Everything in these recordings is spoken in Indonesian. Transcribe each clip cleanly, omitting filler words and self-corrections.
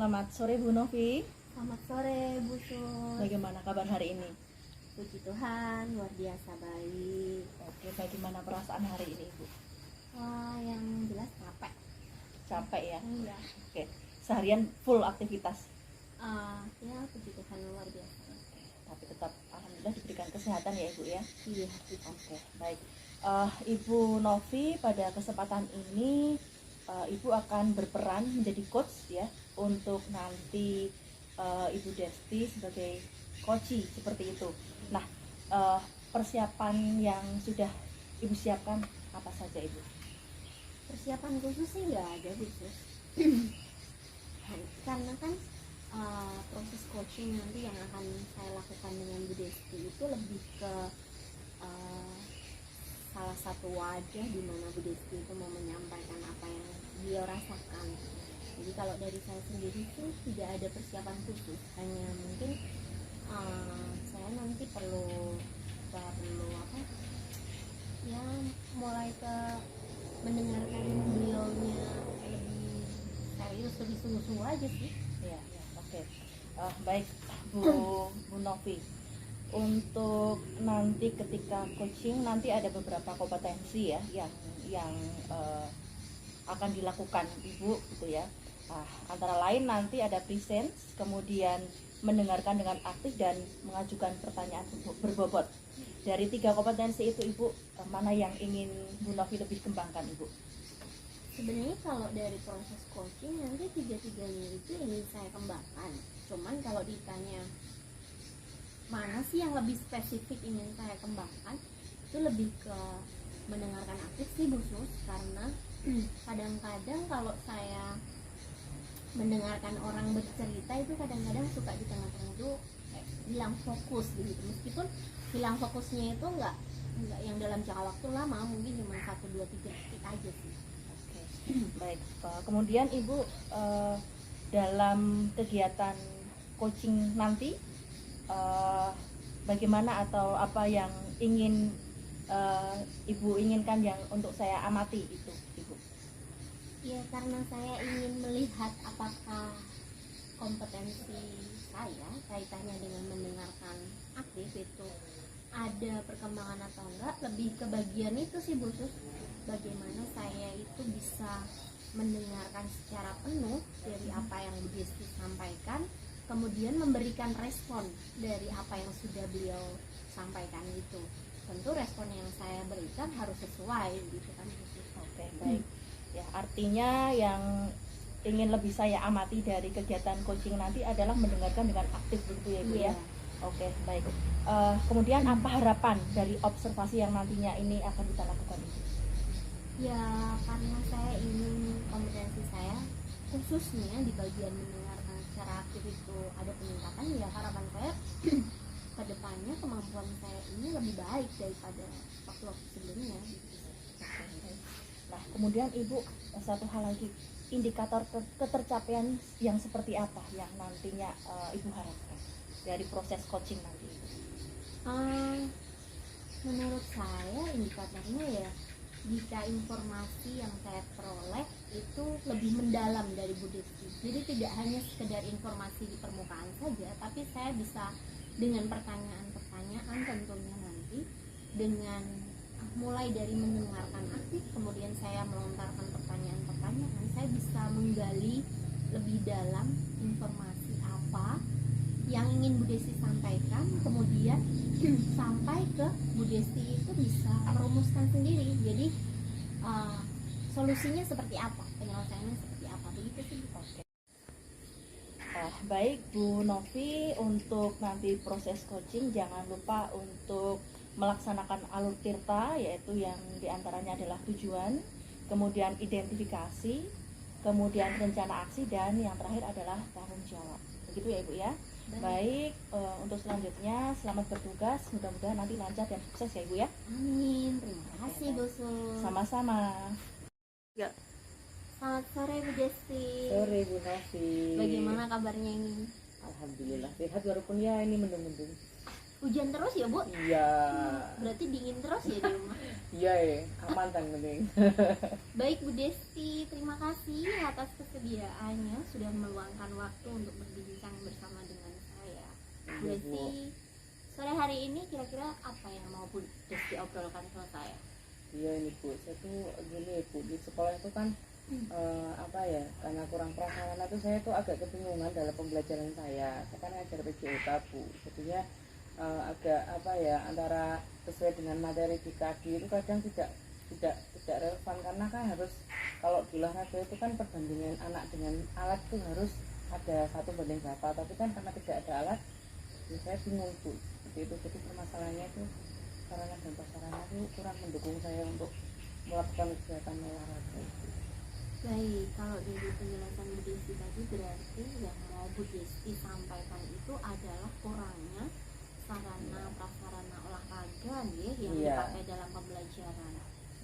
Selamat sore Bu Novi. Selamat sore Bu Sus. Bagaimana kabar hari ini? Puji Tuhan, luar biasa baik. Oke, bagaimana perasaan hari ini Ibu? Wah, yang jelas capek. Capek ya? Iya. Oke, seharian full aktivitas. Ya puji Tuhan luar biasa. Tapi tetap alhamdulillah diberikan kesehatan ya Ibu ya? Iya. Oke, baik. Ibu Novi, pada kesempatan ini Ibu akan berperan menjadi coach ya untuk nanti Ibu Desti sebagai coachee seperti itu. Nah, persiapan yang sudah Ibu siapkan apa saja Ibu? Persiapan khusus sih nggak ada Bu Sus. Karena kan proses coaching nanti yang akan saya lakukan dengan Bu Desti itu lebih ke salah satu wajah di mana Bu Desti itu mau menyampaikan apa yang beliau rasakan. Jadi kalau dari saya sendiri sih tidak ada persiapan khusus, hanya mungkin saya nanti perlu apa ya, mulai ke mendengarkan beliaunya lebih serius, lebih sungguh-sungguh aja sih. Ya, oke. Baik Bu Novi, untuk nanti ketika coaching nanti ada beberapa kompetensi ya yang akan dilakukan Ibu gitu ya. Antara lain nanti ada present, kemudian mendengarkan dengan aktif dan mengajukan pertanyaan berbobot. Dari 3 kompetensi itu Ibu, mana yang ingin Bu Novi lebih kembangkan Ibu? Sebenarnya kalau dari proses coaching nanti 3-3-nya itu ingin saya kembangkan. Cuman kalau ditanya mana sih yang lebih spesifik ingin saya kembangkan, itu lebih ke mendengarkan aktif sih Bu Sus. Karena kadang-kadang kalau saya mendengarkan orang bercerita itu kadang-kadang suka di tengah-tengah itu hilang fokus begitu. Meskipun hilang fokusnya itu enggak yang dalam jangka waktu lama, mungkin cuma 1, 2, 3 detik aja sih. Oke. Baik, kemudian Ibu dalam kegiatan coaching nanti bagaimana atau apa yang ingin Ibu inginkan yang untuk saya amati itu Ibu? Ya karena saya ingin melihat apakah kompetensi saya kaitannya dengan mendengarkan aktif itu ada perkembangan atau enggak, lebih ke bagian itu sih Bu Sus. Bagaimana saya itu bisa mendengarkan secara penuh dari apa yang Bu Desti sampaikan, kemudian memberikan respon dari apa yang sudah beliau sampaikan itu. Tentu respon yang saya berikan harus sesuai gitu kan Bu Sus. Oke, baik. Ya, artinya yang ingin lebih saya amati dari kegiatan coaching nanti adalah mendengarkan dengan aktif begitu ya Bu ya? Oke, baik. Kemudian apa harapan dari observasi yang nantinya ini akan kita lakukan Ibu? Ya karena saya ingin kompetensi saya khususnya di bagian mendengarkan secara aktif itu ada peningkatan, ya harapan saya ke depannya kemampuan saya ini lebih baik daripada waktu-waktu sebelumnya gitu. Nah, kemudian Ibu, satu hal lagi, indikator ketercapaian yang seperti apa yang nantinya Ibu harapkan dari proses coaching nanti? Menurut saya indikatornya ya jika informasi yang saya peroleh itu lebih mendalam dari Bu Desti. Jadi tidak hanya sekedar informasi di permukaan saja, tapi saya bisa dengan pertanyaan-pertanyaan tentunya nanti, dengan mulai dari mendengarkan aktif, kemudian saya melontarkan pertanyaan-pertanyaan, saya bisa menggali lebih dalam informasi apa yang ingin Bu Desti sampaikan, kemudian sampai ke Bu Desti itu bisa merumuskan sendiri. Jadi solusinya seperti apa, penyelesaiannya seperti apa, begitu sih. Oke. Baik Bu Novi, untuk nanti proses coaching jangan lupa untuk melaksanakan alur tirta, yaitu yang diantaranya adalah tujuan, kemudian identifikasi, kemudian rencana aksi, dan yang terakhir adalah tanggung jawab. Begitu ya Ibu ya? Baik, untuk selanjutnya selamat bertugas, mudah-mudahan nanti lancar dan sukses ya Ibu ya. Amin, terima kasih Bu Sus. Sama-sama. Ya. Selamat sore Bu Desti. Sore Bu Novi. Bagaimana kabarnya ini? Alhamdulillah sehat walaupun ya ini mendung-mendung. Hujan terus ya, Bu? Iya. Berarti dingin terus ya di rumah. Iya ya, aman kan mending. Baik Bu Desti, terima kasih atas kesediaannya sudah meluangkan waktu untuk berbincang bersama dengan saya. Bu Iya, Desti, Bu. sore hari ini kira-kira apa yang mau Bu Desti obrolkan sama saya? Iya ini Bu, saya tuh gini Bu, di sekolah itu kan apa ya, karena kurang prasarana tuh saya tuh agak kebingungan dalam pembelajaran saya. Saya kan ngajar PJOK Bu, jadinya agak apa ya, antara sesuai dengan materi di KAGI itu kadang tidak relevan, karena kan harus, kalau di olahraga itu kan perbandingan anak dengan alat itu harus ada 1:berapa, tapi kan karena tidak ada alat, ya saya bingung Bu, seperti itu. Jadi permasalahannya itu sarana dan prasarana itu kurang mendukung saya untuk melakukan kegiatan olahraga. Baik, kalau dari penjelasan Bu Desti tadi berarti yang mau Bu Desti sampaikan itu adalah kurangnya sarana prasarana olahraga ya, yang Iya. dipakai dalam pembelajaran.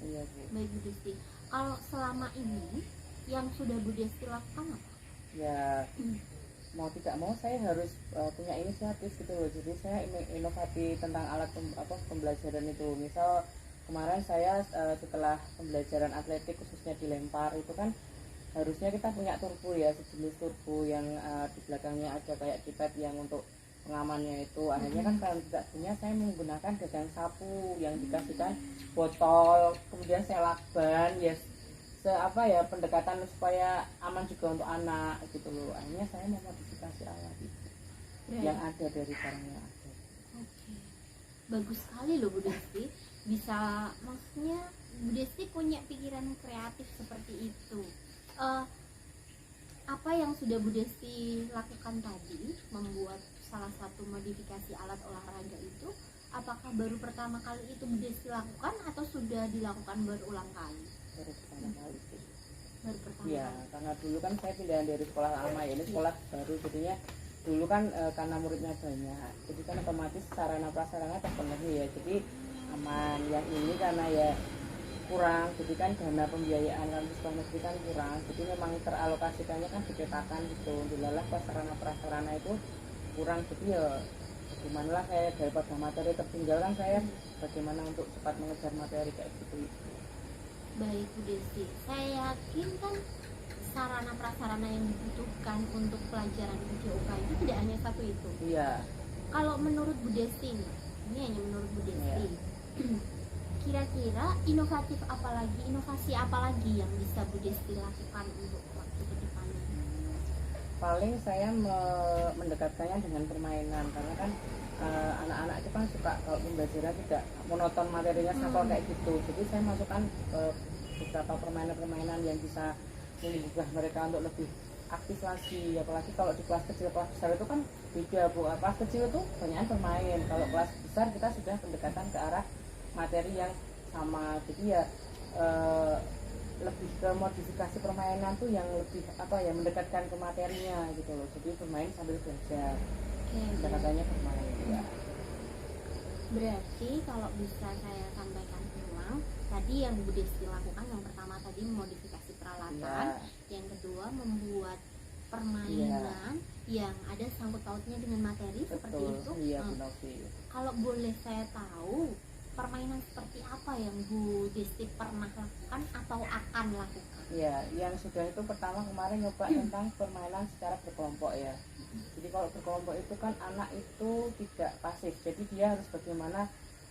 Iya Bu. Baik Bu Desti, kalau selama ini yang sudah Bu Desti lakukan apa? Ya mau tidak mau saya harus punya inisiatif gitu loh. Jadi saya inovasi tentang alat pembelajaran itu. Misal kemarin saya setelah pembelajaran atletik khususnya dilempar itu kan harusnya kita punya turbo ya, sejenis turbo yang di belakangnya ada kayak keypad yang untuk pengamannya itu. Akhirnya kan kalau tidak punya, saya menggunakan gagang sapu yang dikasihkan botol, kemudian saya lakban ya, pendekatan supaya aman juga untuk anak gitu loh. Akhirnya saya memodifikasi alat itu yang ada dari barang yang ada. Oke, bagus sekali loh Bu Desti. Bisa, maksudnya Bu Desti punya pikiran kreatif seperti itu. Apa yang sudah Bu Desti lakukan tadi, membuat salah satu modifikasi alat olahraga itu, apakah baru pertama kali itu Bu Desti lakukan atau sudah dilakukan berulang kali? Baru pertama kali itu. Baru pertama Iya, kali. karena dulu kan saya pindahan dari sekolah lama ya, ini sekolah baru, jadinya dulu kan karena muridnya banyak, jadi kan otomatis sarana prasarana terpenuhi ya, jadi aman. Yang ini karena ya kurang, jadi kan dana pembiayaan kan sekolah negeri kan kurang, jadi memang teralokasikannya kan dipetakan gitu, dilalah prasarana itu kurang, jadi ya bagaimana lah saya daripada materi tertinggal kan, saya bagaimana untuk cepat mengejar materi kayak gitu. Baik Bu Desti, saya yakin kan sarana prasarana yang dibutuhkan untuk pelajaran PJOK itu tidak hanya satu itu. Iya. Kalau menurut Bu Desti nih, ini hanya menurut Bu Desti, kira-kira inovasi apa lagi yang bisa Bu Desti lakukan untuk waktu ke depannya? Paling saya mendekatkannya dengan permainan, karena kan anak-anak itu kan suka kalau pembelajaran tidak monoton materinya sama kayak gitu. Jadi saya masukkan beberapa permainan-permainan yang bisa menggugah mereka untuk lebih aktif lagi. Apalagi kalau di kelas kecil, kelas besar itu kan beda Bu. Kelas kecil itu banyak bermain, kalau kelas besar kita sudah pendekatan ke arah materi yang sama. Jadi ya lebih ke modifikasi permainan tuh yang lebih mendekatkan ke materinya gitu loh. Jadi bermain sambil belajar. Pendekatannya bermain ya. Berarti kalau bisa saya sampaikan ulang, tadi yang Bu Desti lakukan yang pertama tadi memodifikasi peralatan, yang kedua membuat permainan yang ada sangkut pautnya dengan materi. Betul, seperti itu. Iya, benar sih. Kalau boleh saya tahu, permainan seperti apa yang Bu Desti pernah lakukan atau akan lakukan? Ya, yang sudah itu pertama kemarin nyoba tentang permainan secara berkelompok ya. Jadi kalau berkelompok itu kan anak itu tidak pasif, jadi dia harus bagaimana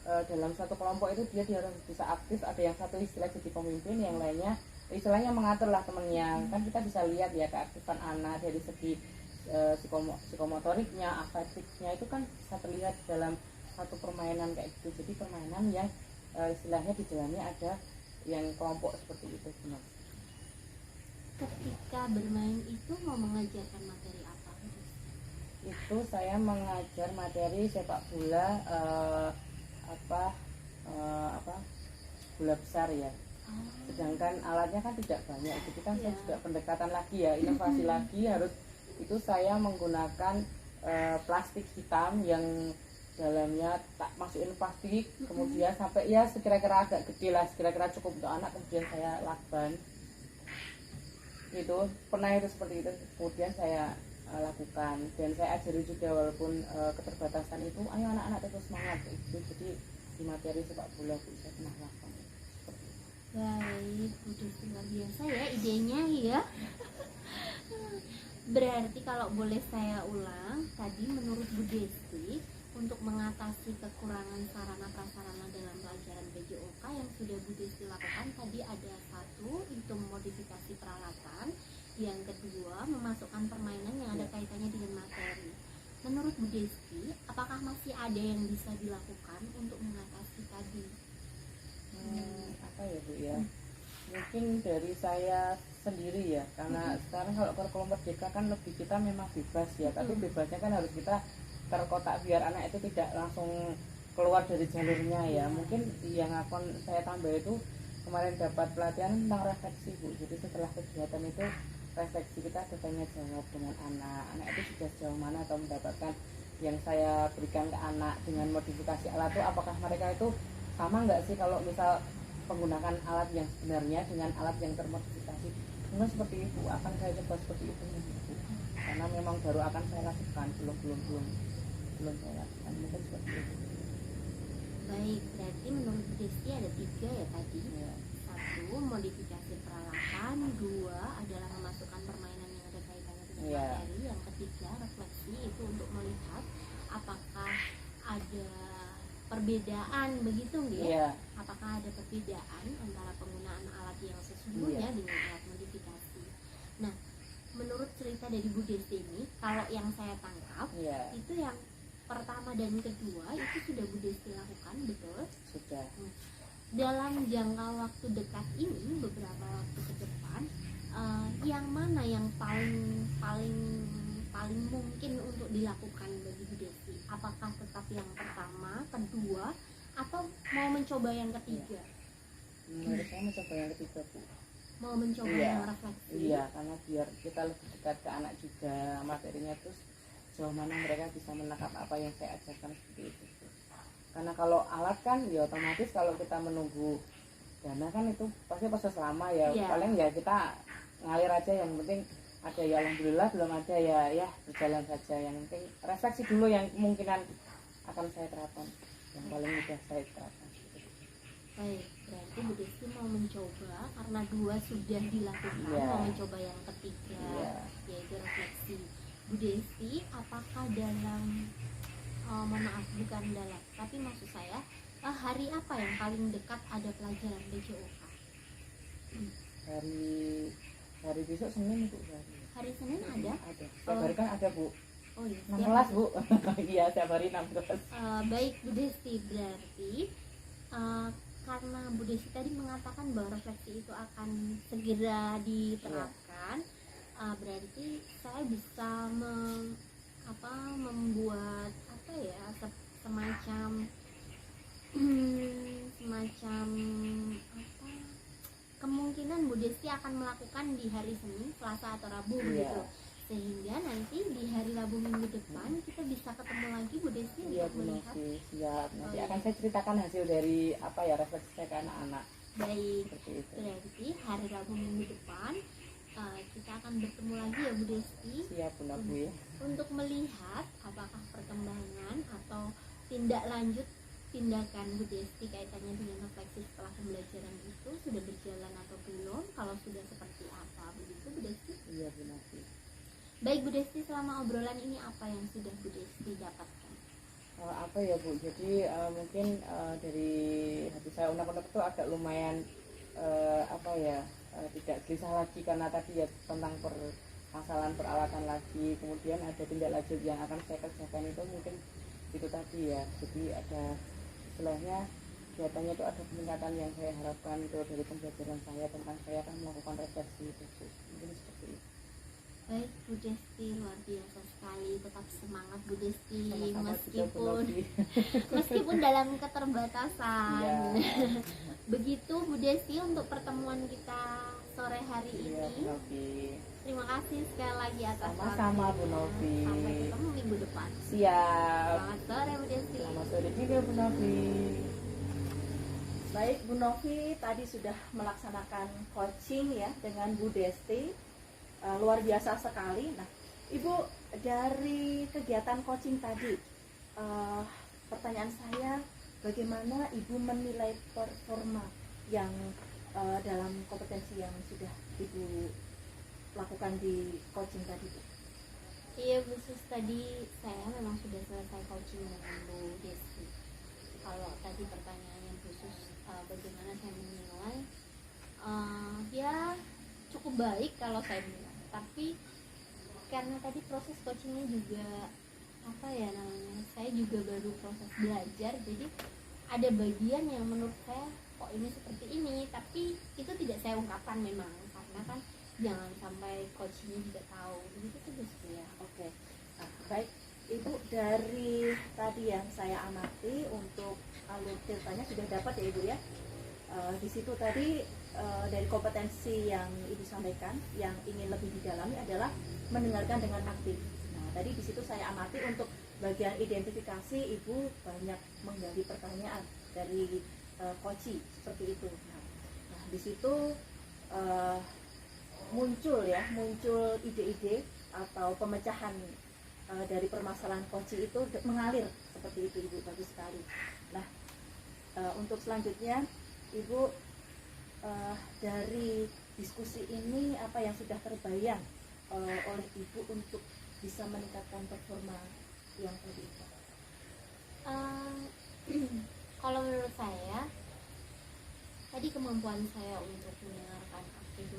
dalam satu kelompok itu dia harus bisa aktif. Ada yang satu istilah jadi pemimpin, yang lainnya istilahnya mengatur lah temennya. Kan kita bisa lihat ya keaktifan anak dari segi psikomotoriknya, afektifnya itu kan bisa terlihat dalam satu permainan kayak gitu. Jadi permainan yang istilahnya di dalamnya ada yang kelompok seperti itu. Benar. Ketika bermain itu mau mengajarkan materi apa? Itu saya mengajar materi sepak bola bola besar ya. Sedangkan alatnya kan tidak banyak, jadi kan saya juga pendekatan lagi ya, inovasi lagi. Harus itu saya menggunakan plastik hitam yang dalamnya tak masukin plastik, kemudian sampai ya sekira-kira agak gede lah, sekira-kira cukup untuk anak, kemudian saya lakban. Itu pernah itu seperti itu, kemudian saya lakukan. Dan saya ajari juga walaupun keterbatasan itu, ayo anak-anak tetap semangat gitu. Jadi di materi sepak bola Bu saya pernah lakukan. Baik, Bu Desti, luar biasa ya idenya ya. Berarti kalau boleh saya ulang, tadi menurut Bu Desti, untuk mengatasi kekurangan sarana prasarana dalam pelajaran PJOK yang sudah Bu Desti lakukan tadi ada satu, itu modifikasi peralatan, yang kedua memasukkan permainan yang ada kaitannya dengan materi. Menurut Bu Desti, apakah masih ada yang bisa dilakukan untuk mengatasi tadi? Apa ya Bu ya, mungkin dari saya sendiri ya, karena sekarang kalau kurikulum merdeka kan lebih kita memang bebas ya, tapi bebasnya kan harus kita terkotak biar anak itu tidak langsung keluar dari jalurnya ya. Mungkin yang akan saya tambah itu kemarin dapat pelatihan tentang refleksi Bu, jadi setelah kegiatan itu refleksi kita ada tanya jawab dengan anak itu sudah sejauh mana atau mendapatkan yang saya berikan ke anak dengan modifikasi alat itu, apakah mereka itu sama nggak sih kalau misal menggunakan alat yang sebenarnya dengan alat yang termodifikasi. Mungkin seperti itu akan saya coba seperti itu karena memang baru akan saya lakukan, belum saya lakukan, mungkin seperti itu. Baik, berarti menurut Bu Desti ada 3 ya tadi Ya. 1, modifikasi peralatan, 2 adalah memasukkan permainan yang ada kaitannya dengan Ya. materi, yang ketiga refleksi itu untuk melihat apakah ada perbedaan begitu nggih? Iya. Apakah ada perbedaan antara penggunaan alat yang sesungguhnya Iya. dengan alat modifikasi. Nah, menurut cerita dari Bu Desti ini, kalau yang saya tangkap Iya, itu yang pertama dan kedua itu sudah Bu Desti lakukan, betul? sudah. Dalam jangka waktu dekat ini, beberapa waktu ke depan, yang mana yang paling mungkin untuk dilakukan bagi Bu Desti? Apakah tetap yang pertama, kedua, atau mau mencoba yang ketiga? Menurut saya mencoba yang ketiga Bu. Mau mencoba Iya. yang refleksi? Iya, karena biar kita lebih dekat ke anak juga, materinya terus sejauh mana mereka bisa menangkap apa yang saya ajarkan seperti itu. Karena kalau alat kan ya otomatis kalau kita menunggu dana kan itu pasti proses lama ya. Iya. Paling ya kita ngalir aja, yang penting ada ya alhamdulillah, belum ada ya berjalan saja. Yang penting refleksi dulu yang kemungkinan akan saya terapkan, yang paling mudah saya terapkan. Baik, berarti Bu Desti mau mencoba karena 2 sudah dilakukan, Iya. mau mencoba yang ketiga, Iya. yaitu refleksi. Bu Desti, apakah dalam, mohon maaf bukan dalam, tapi maksud saya hari apa yang paling dekat ada pelajaran PJOK? Hari besok Senin Bu. Hari Senin ada? Ada. Setiap hari kan ada Bu. Oh iya, 16 Bu. Iya, setiap hari 16. Baik Bu Desti, berarti karena Bu Desti tadi mengatakan bahwa refleksi itu akan segera diterapkan, berarti saya bisa membuat semacam kemungkinan Bu Desti akan melakukan di hari Senin, Selasa atau Rabu begitu. Sehingga nanti di hari Rabu minggu depan kita bisa ketemu lagi Bu Desti Iya untuk Bu melihat. Novi, siap. Nanti akan saya ceritakan hasil dari refleksi saya ke anak-anak. Baik, Seperti itu. berarti hari Rabu minggu depan kita akan bertemu lagi ya Bu Desti Siap Bu Novi. untuk melihat apakah perkembangan atau tindak lanjut tindakan Bu Desti kaitannya dengan refleksi setelah pembelajaran itu sudah berjalan atau belum, kalau sudah seperti apa begitu Bu Desti. Iya Bu Novi. Baik Bu Desti, selama obrolan ini apa yang sudah Bu Desti dapatkan? Apa ya Bu, jadi mungkin dari hati saya unek-unek itu agak lumayan tidak gelisah lagi, karena tadi ya tentang permasalahan peralatan lagi, kemudian ada tindak lanjut yang akan saya kerjakan itu mungkin itu tadi ya. Jadi ada istilahnya kelihatannya itu ada peningkatan yang saya harapkan itu dari pembelajaran saya tentang saya akan melakukan refleksi itu Bu. Mungkin seperti itu. Baik Bu Desti, luar biasa sekali, tetap semangat Bu Desti. Sama-sama juga, Bu Novi. meskipun dalam keterbatasan. Iya. Begitu Bu Desti untuk pertemuan kita sore hari Iya Bu ini. Novi. Terima kasih sekali lagi atas Sama-sama Bu Novi. Sampai ketemu minggu depan. Siap. Selamat sore Bu Desti. Selamat sore juga Bu Novi. Baik, Bu Novi tadi sudah melaksanakan coaching ya dengan Bu Desti. Luar biasa sekali. Nah, Ibu, dari kegiatan coaching tadi, pertanyaan saya, bagaimana Ibu menilai performa yang dalam kompetensi yang sudah Ibu lakukan di coaching tadi, Bu? Iya, khusus tadi saya memang sudah selesai coaching dengan Bu Desi. Kalau tadi pertanyaan yang khusus bagaimana saya menilai, ya cukup baik kalau saya bilang. Tapi karena tadi proses coachingnya juga apa ya namanya, saya juga baru proses belajar, jadi ada bagian yang menurut saya kok ini seperti ini, tapi itu tidak saya ungkapkan memang karena kan jangan sampai coachingnya juga tahu begitu tuh Gus ya. Oke, nah, baik Ibu, dari tadi yang saya amati untuk alur ceritanya sudah dapat ya Ibu ya. Di situ tadi dari kompetensi yang Ibu sampaikan yang ingin lebih didalami adalah mendengarkan dengan aktif. Nah, tadi di situ saya amati untuk bagian identifikasi Ibu banyak menggali pertanyaan dari coaching seperti itu. Nah, di situ muncul ide-ide atau pemecahan dari permasalahan coaching itu mengalir seperti itu Ibu, bagus sekali. Nah, untuk selanjutnya Ibu, dari diskusi ini apa yang sudah terbayang oleh Ibu untuk bisa meningkatkan performa yang tadi itu? Kalau menurut saya tadi kemampuan saya untuk mendengarkan aktif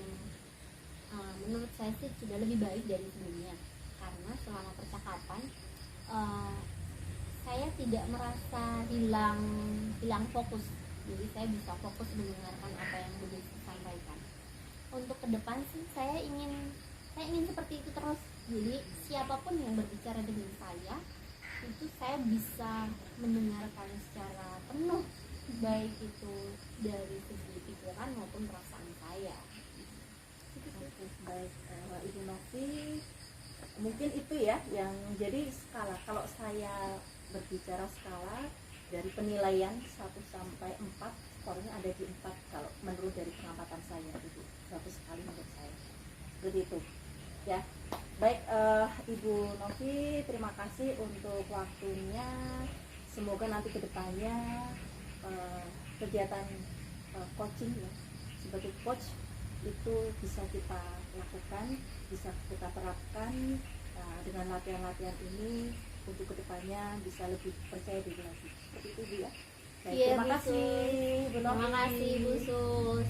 menurut saya sih sudah lebih baik dari sebelumnya, karena selama percakapan saya tidak merasa hilang fokus, jadi saya bisa fokus mendengarkan apa yang Bu sampaikan. Untuk ke depan sih saya ingin seperti itu terus, jadi siapapun yang berbicara dengan saya itu saya bisa mendengarkan secara penuh, baik itu dari segi pikiran maupun perasaan saya. Baik, Ibu Novi, mungkin itu ya yang jadi skala. Kalau saya berbicara skala dari penilaian 1 sampai 4, skornya ada di 4 kalau menurut dari pengamatan saya, Ibu. Bagus sekali menurut saya. Seperti itu. Ya. Baik, Ibu Novi, terima kasih untuk waktunya. Semoga nanti kedepannya kegiatan coaching ya, sebagai coach itu bisa kita lakukan, bisa kita terapkan dengan latihan-latihan ini untuk kedepannya bisa lebih percaya diri lagi. Seperti itu Bu ya. Baik, Iya, terima kasih Bu Novi. Terima kasih Bu Sus.